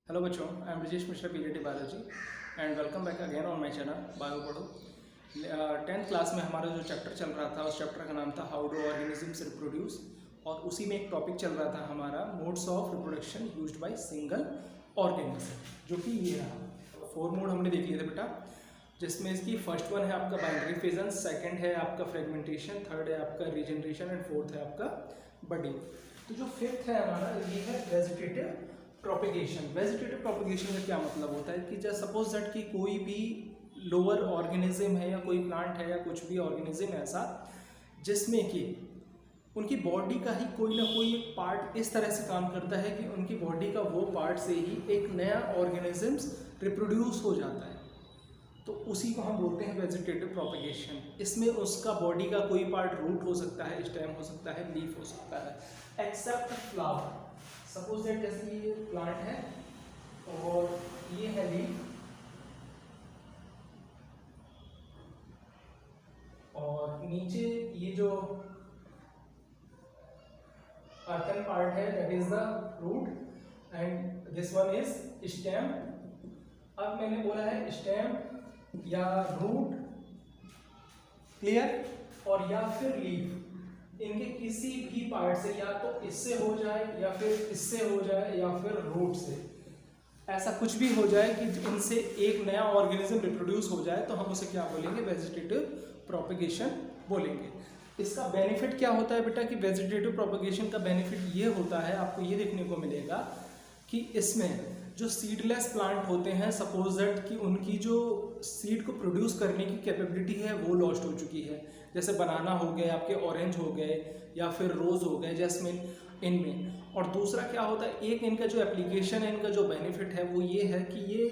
Hello बच्चों, I am Brijesh Mishra, PGT biology and welcome back again on my channel bio पढ़ो। 10th class में हमारा जो चैप्टर चल रहा था उस चैप्टर का नाम था हाउ डू ऑर्गेनिजम्स रिप्रोड्यूस, और उसी में एक टॉपिक चल रहा था हमारा modes of reproduction used by single organism, जो कि ये रहा। 4 मोड हमने देख लिए थे बेटा, जिसमें इसकी फर्स्ट वन है आपका बाइनरी फिजन, सेकंड है आपका फ्रेगमेंटेशन, थर्ड है आपका रीजनरेशन एंड फोर्थ है आपका बडिंग। तो जो फिफ्थ है हमारा ये है वेजिटेटिव प्रोपेगेशन। वेजिटेटिव प्रोपेगेशन का क्या मतलब होता है कि जस्ट सपोज दैट कि कोई भी लोअर ऑर्गेनिज्म है या कोई प्लांट है या कुछ भी ऑर्गेनिज्म ऐसा जिसमें कि उनकी बॉडी का ही कोई ना कोई एक पार्ट इस तरह से काम करता है कि उनकी बॉडी का वो पार्ट से ही एक नया ऑर्गेनिजम्स रिप्रोड्यूस हो जाता है, तो उसी को हम बोलते हैं वेजिटेटिव प्रोपेगेशन। इसमें उसका बॉडी का कोई पार्ट रूट हो सकता है, स्टेम हो सकता है, लीफ हो सकता है, एक्सेप्ट फ्लावर। सपोज दैट जैसे ये प्लांट है और ये है लीफ, और नीचे ये जो अर्थन पार्ट है that is the root and this one is stem. अब मैंने बोला है स्टेम या रूट, क्लियर, और या फिर लीफ, इनके किसी भी पार्ट से या तो इससे हो जाए या फिर इससे हो जाए या फिर रूट से, ऐसा कुछ भी हो जाए कि इनसे एक नया ऑर्गेनिज्म रिप्रोड्यूस हो जाए, तो हम उसे क्या बोलेंगे? वेजिटेटिव प्रोपेगेशन बोलेंगे। इसका बेनिफिट क्या होता है बेटा कि वेजिटेटिव प्रोपेगेशन का बेनिफिट ये होता है, आपको ये देखने को मिलेगा कि इसमें जो सीडलेस प्लांट होते हैं, सपोज दैट कि उनकी जो सीड को प्रोड्यूस करने की कैपेबिलिटी है वो लॉस्ट हो चुकी है, जैसे बनाना हो गए, आपके ऑरेंज हो गए या फिर रोज़ हो गए, जैस्मिन, इनमें। और दूसरा क्या होता है, एक इनका जो एप्लीकेशन है, इनका जो बेनिफिट है वो ये है कि ये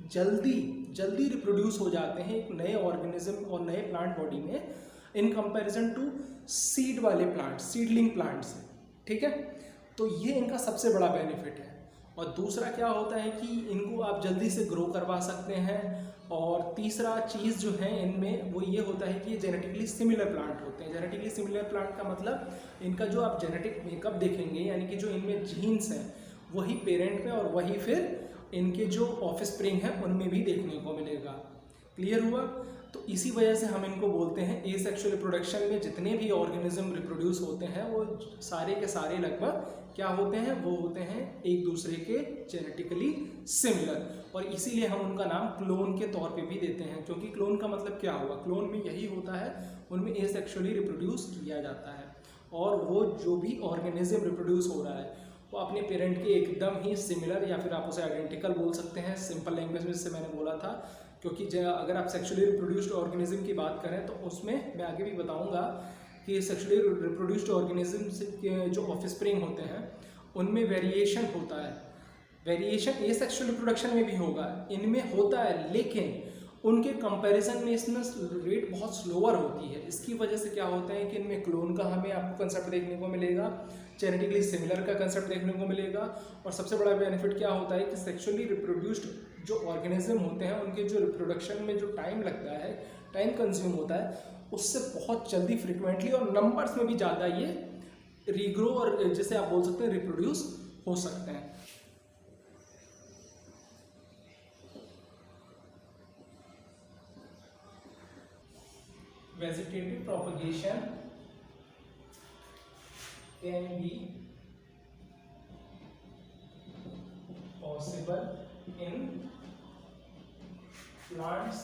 जल्दी रिप्रोड्यूस हो जाते हैं एक नए ऑर्गेनिज्म और नए प्लांट बॉडी में इन कंपैरिजन टू सीड वाले प्लांट, सीडलिंग प्लांट से, ठीक है। तो ये इनका सबसे बड़ा बेनिफिट है। और दूसरा क्या होता है कि इनको आप जल्दी से ग्रो करवा सकते हैं। और तीसरा चीज़ जो है इनमें वो ये होता है कि ये जेनेटिकली सिमिलर प्लांट होते हैं। जेनेटिकली सिमिलर प्लांट का मतलब इनका जो आप जेनेटिक मेकअप देखेंगे, यानी कि जो इनमें जीन्स हैं वही पेरेंट में और वही फिर इनके जो ऑफस्प्रिंग है उनमें भी देखने को मिलेगा। क्लियर हुआ? तो इसी वजह से हम इनको बोलते हैं एसेक्सुअल रिप्रोडक्शन में जितने भी ऑर्गेनिज्म रिप्रोड्यूस होते हैं वो सारे के सारे लगभग क्या होते हैं? वो होते हैं एक दूसरे के जेनेटिकली सिमिलर, और इसीलिए हम उनका नाम क्लोन के तौर पे भी देते हैं, क्योंकि क्लोन का मतलब क्या हुआ? क्लोन में यही होता है, उनमें एसेक्सुअली रिप्रोड्यूस किया जाता है, और वो जो भी ऑर्गेनिज्म रिप्रोड्यूस हो रहा है वो अपने पेरेंट के एकदम ही सिमिलर, या फिर आप उसे आइडेंटिकल बोल सकते हैं सिंपल लैंग्वेज में, जैसे मैंने बोला था। क्योंकि अगर आप सेक्सुअली रिप्रोड्यूस्ड ऑर्गेनिज्म की बात करें तो उसमें मैं आगे भी बताऊंगा कि सेक्सुअली रिप्रोड्यूस्ड ऑर्गेनिज्म के जो ऑफस्प्रिंग होते हैं उनमें वेरिएशन होता है। वेरिएशन एसेक्सुअल रिप्रोडक्शन में भी होगा, इनमें होता है, लेकिन उनके कंपैरिजन में इसमें रेट बहुत स्लोअर होती है। इसकी वजह से क्या होता है कि इनमें क्लोन का हमें आपको कंसेप्ट देखने को मिलेगा, जेनेटिकली सिमिलर का कंसेप्ट देखने को मिलेगा, और सबसे बड़ा बेनिफिट क्या होता है कि सेक्सुअली रिप्रोड्यूस्ड जो ऑर्गेनिज्म होते हैं उनके जो रिप्रोडक्शन में जो टाइम लगता है, टाइम कंज्यूम होता है, उससे बहुत जल्दी फ्रिक्वेंटली और नंबर्स में भी ज़्यादा ये रीग्रो और जैसे आप बोल सकते हैं रिप्रोड्यूस हो सकते हैं। Vegetative propagation can be possible in plants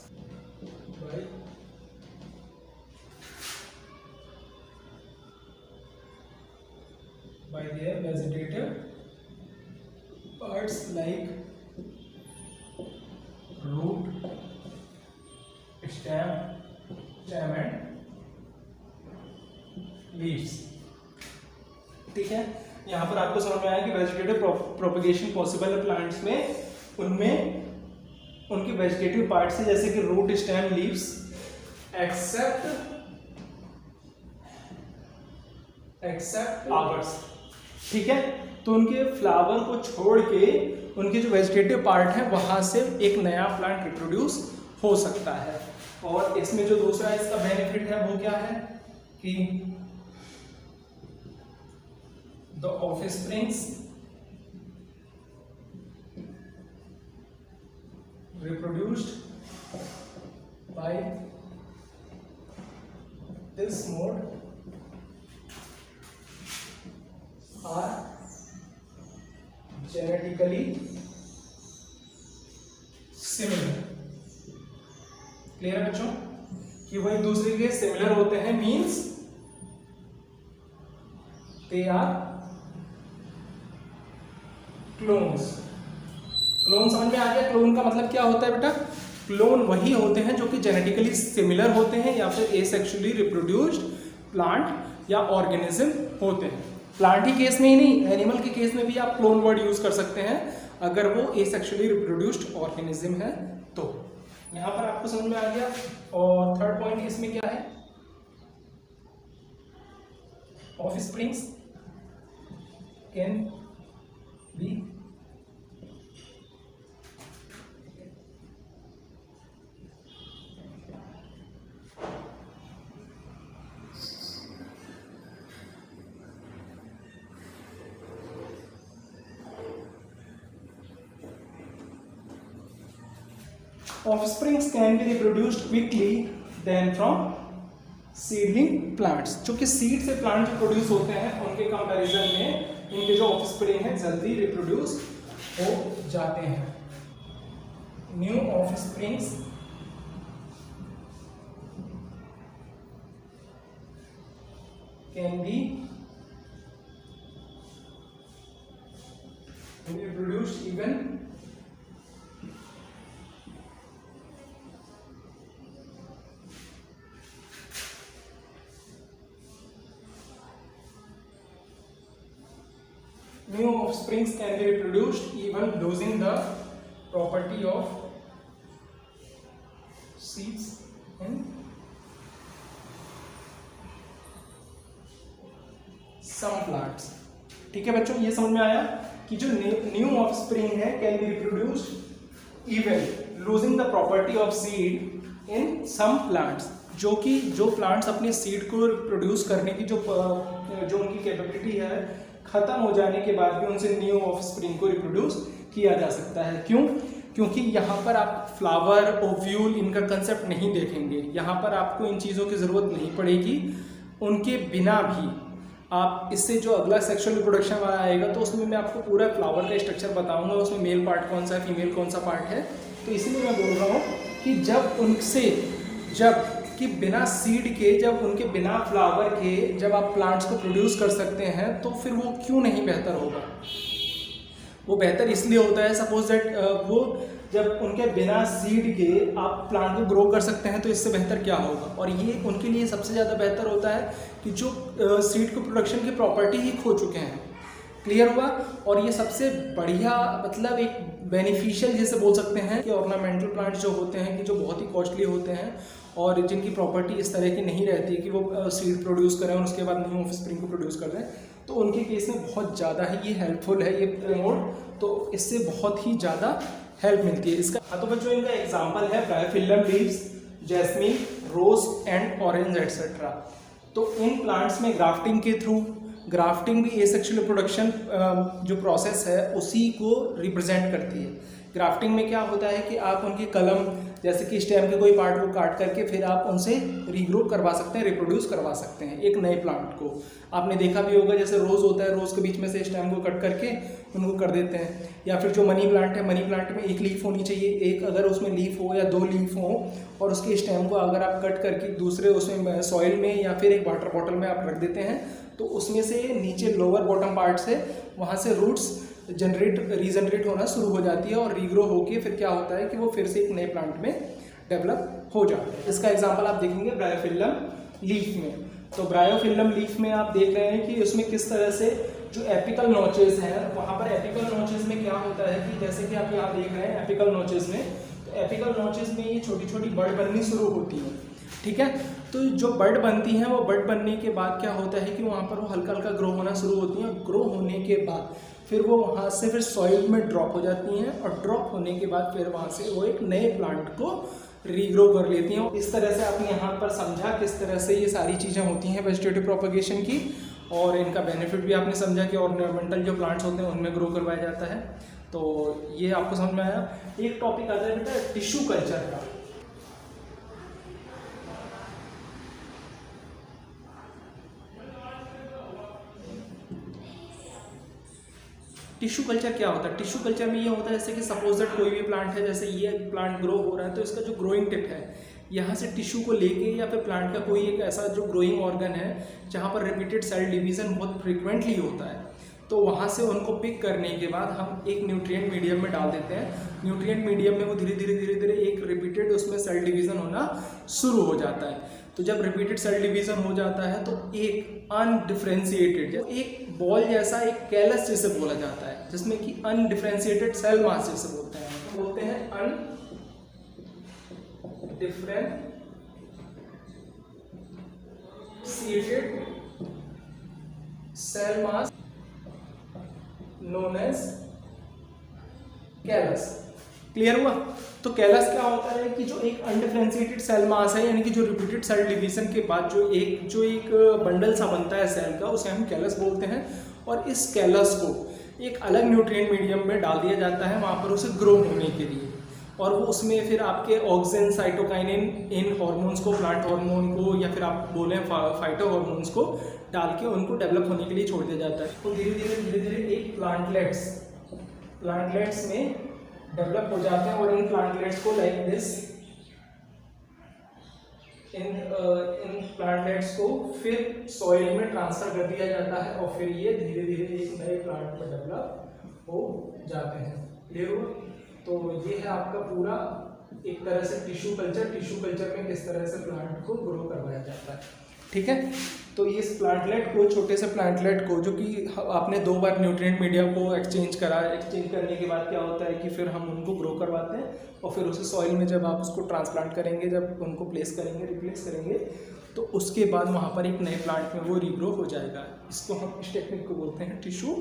by their vegetative parts like root, stem and leaves। ठीक है, यहाँ पर आपको समझ में आया कि वेजिटेटिव प्रोपेगेशन पॉसिबल है प्लांट्स में, उनमें उनके वेजिटेटिव पार्ट्स से, जैसे कि root, stem, leaves, except flowers. ठीक है, तो उनके फ्लावर को छोड़ के उनके जो वेजिटेटिव पार्ट है वहां से एक नया प्लांट रिप्रोड्यूस हो सकता है। और इसमें जो दूसरा इसका बेनिफिट है वो क्या है कि the offsprings reproduced by this mode are genetically similar. Clear है बच्चों कि वो एक दूसरे के सिमिलर होते हैं, means they are clones. Clone समझ में आ गया? क्लोन का मतलब क्या होता है बेटा? क्लोन वही होते हैं जो कि जेनेटिकली सिमिलर होते हैं या फिर एसेक्सुअली रिप्रोड्यूस्ड प्लांट या ऑर्गेनिज्म होते हैं. प्लांट ही केस में ही नहीं, एनिमल के केस में भी आप क्लोन वर्ड यूज कर सकते हैं अगर वो एसेक्सुअली रिप्रोड्यूस्ड ऑर्गेनिज्म है तो. यहां पर आपको समझ में आ गया. और थर्ड पॉइंट इसमें क्या है? Offsprings can be Offsprings can be reproduced quickly than from seedling plants. जो कि सीड से प्लांट जो प्रोड्यूस होते हैं उनके कंपैरिजन में इनके जो ऑफस्प्रिंग है जल्दी रिप्रोड्यूस हो जाते हैं. New offsprings can be reproduced even new offsprings can be reproduced even losing the property of seeds in some plants. ठीक है बच्चों, ये समझ में आया कि जो न्यू ऑफस्प्रिंग है can be reproduced even losing the property of seed in some plants. जो प्लांट्स अपने सीड को प्रोड्यूस करने की जो उनकी कैपेबिलिटी है खत्म हो जाने के बाद भी उनसे न्यू ऑफस्प्रिंग को रिप्रोड्यूस किया जा सकता है. क्यों? क्योंकि यहाँ पर आप फ्लावर, ओव्यूल, इनका कंसेप्ट नहीं देखेंगे. यहाँ पर आपको इन चीज़ों की ज़रूरत नहीं पड़ेगी. उनके बिना भी आप इससे जो अगला सेक्सुअल रिप्रोडक्शन वाला आएगा तो उसमें मैं आपको पूरा फ्लावर का स्ट्रक्चर बताऊंगा, उसमें मेल पार्ट कौन सा है, फीमेल कौन सा पार्ट है. तो इसलिए मैं बोल रहा हूँ कि जब कि बिना सीड के, जब उनके बिना फ्लावर के जब आप प्लांट्स को प्रोड्यूस कर सकते हैं तो फिर वो क्यों नहीं बेहतर होगा? वो बेहतर इसलिए होता है, सपोज दैट वो जब उनके बिना सीड के आप प्लांट को ग्रो कर सकते हैं तो इससे बेहतर क्या होगा? और ये उनके लिए सबसे ज़्यादा बेहतर होता है कि जो सीड को प्रोडक्शन की प्रॉपर्टी ही खो चुके हैं. क्लियर हुआ? और ये सबसे बढ़िया मतलब एक बेनिफिशियल जैसे बोल सकते हैं कि ऑर्नामेंटल प्लांट्स जो होते हैं कि जो बहुत ही कॉस्टली होते हैं और जिनकी प्रॉपर्टी इस तरह की नहीं रहती कि वो सीड प्रोड्यूस करें और उसके बाद न्यू ऑफस्प्रिंग को प्रोड्यूस कर दें, तो उनके केस में बहुत ज़्यादा ही ये हेल्पफुल है ये मोड. तो इससे बहुत ही ज़्यादा हेल्प मिलती है इसका. तो बच्चों इनका एग्जाम्पल है bryophyllum leaves, jasmine, rose and orange etcetera. तो इन प्लांट्स में ग्राफ्टिंग के थ्रू, ग्राफ्टिंग भी एसेक्सुअल रिप्रोडक्शन जो प्रोसेस है उसी को रिप्रेजेंट करती है. ग्राफ्टिंग में क्या होता है कि आप उनकी कलम जैसे कि स्टेम के कोई पार्ट को काट करके फिर आप उनसे रीग्रो करवा सकते हैं, रिप्रोड्यूस करवा सकते हैं एक नए प्लांट को. आपने देखा भी होगा जैसे रोज़ होता है, रोज़ के बीच में से स्टेम को कट करके उनको कर देते हैं. या फिर जो मनी प्लांट है, मनी प्लांट में एक लीफ होनी चाहिए, एक अगर उसमें लीफ हो या 2 लीफ हो और उसके स्टेम को अगर आप कट करके दूसरे उसमें सॉइल में या फिर एक वाटर बॉटल में आप रख देते हैं तो उसमें से नीचे लोअर बॉटम पार्ट से वहाँ से रूट्स रीजनरेट होना शुरू हो जाती है और रीग्रो होके फिर क्या होता है कि वो फिर से एक नए प्लांट में डेवलप हो जाता है. इसका एग्जांपल आप देखेंगे ब्रायोफिलियम लीफ में. तो ब्रायोफिलियम लीफ में आप देख रहे हैं कि उसमें किस तरह से जो एपिकल नोचेस हैं, वहाँ पर एपिकल नोचेस में क्या होता है कि जैसे कि आप यहाँ देख रहे हैं एपिकल नोचेस में, तो एपिकल नोचेस में ये छोटी छोटी बड बननी शुरू होती है. ठीक है, तो जो बड बनती हैं वो बड बनने के बाद क्या होता है कि वहाँ पर वो हल्का हल्का ग्रो होना शुरू होती हैं. ग्रो होने के बाद फिर वो वहाँ से फिर सॉइल में ड्रॉप हो जाती हैं और ड्रॉप होने के बाद फिर वहाँ से वो एक नए प्लांट को रीग्रो कर लेती हैं. इस तरह से आपने यहाँ पर समझा किस तरह से ये सारी चीज़ें होती हैं वेजिटेटिव प्रोपगेशन की, और इनका बेनिफिट भी आपने समझा कि ऑर्नामेंटल जो प्लांट्स होते हैं उनमें ग्रो करवाया जाता है. तो ये आपको समझ में आया। एक टॉपिक आता है बेटा टिश्यू कल्चर का। टिश्यू कल्चर क्या होता है? टिश्यू कल्चर में ये होता है जैसे कि सपोज दैट कोई भी प्लांट है, जैसे ये प्लांट ग्रो हो रहा है तो इसका जो ग्रोइंग टिप है यहाँ से टिश्यू को लेके या फिर प्लांट का कोई एक ऐसा जो ग्रोइंग ऑर्गन है जहाँ पर रिपीटेड सेल डिवीजन बहुत फ्रिक्वेंटली होता है, तो वहाँ से उनको पिक करने के बाद हम एक न्यूट्रिएंट मीडियम में डाल देते हैं। न्यूट्रिएंट मीडियम में वो धीरे धीरे एक रिपीटेड उसमें सेल डिवीज़न होना शुरू हो जाता है। तो जब रिपीटेड सेल डिवीज़न हो जाता है तो एक अनडिफ्रेंशिएटेड, एक बॉल जैसा एक कैलस जैसे बोला जाता है, जिसमें कि अनडिफ्रेंशिएटेड सेल मास जैसे बोलते हैं undifferentiated cell mass known as callus. Clear हुआ? तो कैलस क्या होता है कि जो एक अनडिफरेंशिएटेड सेल मास है, यानी कि जो रिपीटेड सेल डिवीजन के बाद जो एक बंडल सा बनता है सेल का, उसे हम कैलस बोलते हैं। और इस कैलस को एक अलग न्यूट्रिएंट मीडियम में डाल दिया जाता है वहाँ पर उसे ग्रो होने के लिए, और वो उसमें फिर आपके ऑक्सिन, साइटोकाइनिन, इन हार्मोन्स को, प्लांट हार्मोन को या फिर आप बोलें फाइटो हार्मोन्स को डाल के उनको डेवलप होने के लिए छोड़ दिया जाता है। तो धीरे धीरे एक प्लांटलेट्स में डेवलप हो जाते हैं, और इन प्लांटलेट्स को लाइक दिस, इन प्लांटलेट्स को फिर सॉइल में ट्रांसफर कर दिया जाता है, और फिर ये धीरे धीरे एक नए प्लांट में डेवलप हो जाते हैं। क्लियर हुआ? तो ये है आपका पूरा एक तरह से टिश्यू कल्चर में किस तरह से प्लांट को ग्रो करवाया जाता है। ठीक है? तो इस प्लांटलेट को, छोटे से प्लांटलेट को, जो कि आपने 2 बार न्यूट्रिएंट मीडियम को एक्सचेंज करने के बाद क्या होता है कि फिर हम उनको ग्रो करवाते हैं, और फिर उसे सॉइल में जब आप उसको ट्रांसप्लांट करेंगे, जब उनको रिप्लेस करेंगे तो उसके बाद वहाँ पर एक नए प्लांट में वो रीग्रो हो जाएगा। इसको हम, इस टेक्निक को बोलते हैं टिश्यू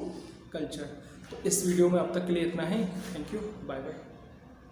कल्चर। तो इस वीडियो में अब तक के लिए इतना ही। Thank you, bye bye.